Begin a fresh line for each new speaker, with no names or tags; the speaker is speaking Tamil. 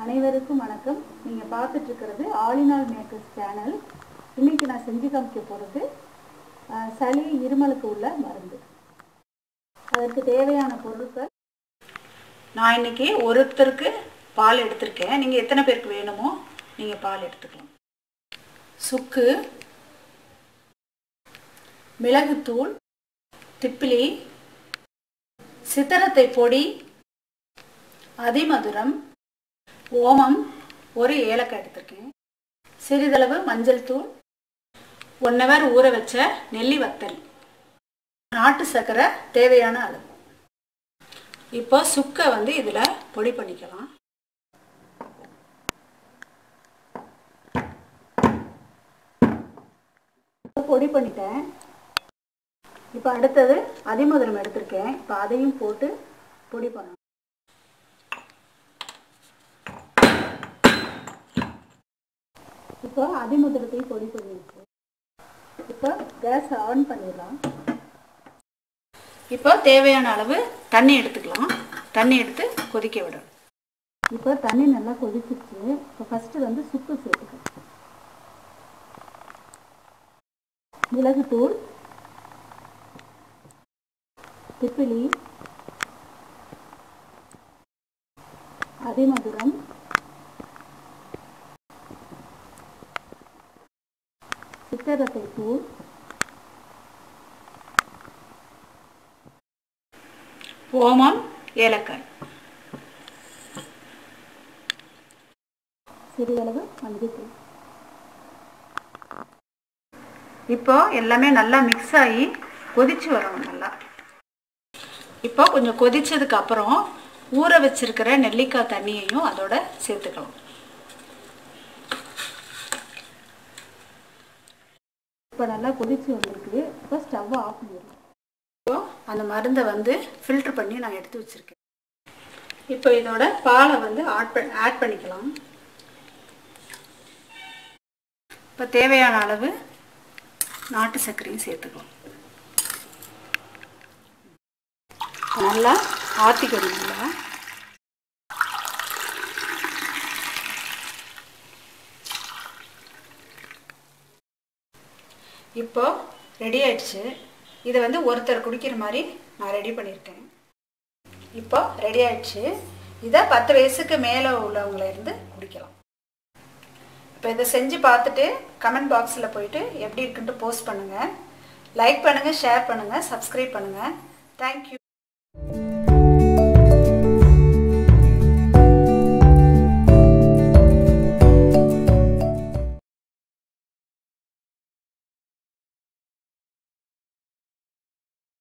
அனைவருக்கும் வணக்கம். நீங்கள் பார்த்துட்டு இருக்கிறது all in all makers channel. இன்னைக்கு நான் செஞ்சு காமிக்க போகிறது சளி இருமலுக்கு உள்ள மருந்து. அதற்கு தேவையான பொருட்கள், நான் இன்னைக்கு ஒருத்தருக்கு பால் எடுத்திருக்கேன். நீங்கள் எத்தனை பேருக்கு வேணுமோ நீங்கள் பால் எடுத்துக்கலாம். சுக்கு, மிளகுத்தூள், திப்பிலி, சித்திரத்தை பொடி, அதிமதுரம், ஓமம், ஒரு ஏலக்காய் எடுத்திருக்கேன், சிறிதளவு மஞ்சள் தூள், 1 hour ஊற வச்ச நெல்லி வத்தல், நாட்டு சர்க்கரை தேவையான அளவு. இப்போ சுக்கை வந்து இதில் பொடி பண்ணிக்கலாம். பொடி பண்ணிட்டேன். இப்போ அடுத்தது அதிமதுரம் எடுத்திருக்கேன். இப்போ அதையும் போட்டு பொடி பண்ணணும். இப்போ அதிமதுரத்தையும் பொடி பண்ணிடுச்சு. இப்போ கேஸ் ஆன் பண்ணிடலாம். இப்போ தேவையான அளவு தண்ணி எடுத்துக்கலாம். தண்ணி எடுத்து கொதிக்க விடணும். இப்போ தண்ணி நல்லா கொதிச்சிருச்சு. இப்போ ஃபஸ்ட்டு வந்து சுக்கு சேர்த்துக்கலாம். மிளகுத்தூள், திப்பிலி, அதிமதுரம், சித்திரத்தை தூள், ஓமம், ஏலக்காய், சிறிதளவு மஞ்சள். இப்போ எல்லாமே நல்லா மிக்ஸ் ஆகி கொதிச்சு வரணும் நல்லா. இப்போ கொஞ்சம் கொதிச்சதுக்கு அப்புறம் ஊற வச்சிருக்கிற நெல்லிக்காய் தண்ணியையும் அதோட சேர்த்துக்கலாம். இப்போ நல்லா கொதிச்சு வந்திருக்கு. இப்போ ஸ்டவ்வை ஆஃப் பண்ணிடலாம். இப்போ அந்த மருந்தை வந்து ஃபில்டர் பண்ணி நான் எடுத்து வச்சுருக்கேன். இப்போ இதோட பாலை வந்து ஆட் பண்ணிக்கலாம். இப்போ தேவையான அளவு நாட்டு சர்க்கரையும் சேர்த்துக்கலாம். நல்லா ஆற்றிக்கணும். இப்போ ரெடி ஆயிடுச்சு. இதை வந்து ஒருத்தர் குடிக்கிற மாதிரி நான் ரெடி பண்ணியிருக்கேன். இப்போ ரெடி ஆயிடுச்சு. இதை 10 வயசுக்கு மேலே உள்ளவங்கள இருந்து குடிக்கலாம். இப்போ இதை செஞ்சு பார்த்துட்டு கமெண்ட் பாக்ஸில் போயிட்டு எப்படி இருக்குன்ட்டு போஸ்ட் பண்ணுங்கள். லைக் பண்ணுங்கள், ஷேர் பண்ணுங்கள், சப்ஸ்கிரைப் பண்ணுங்கள். தேங்க்யூ.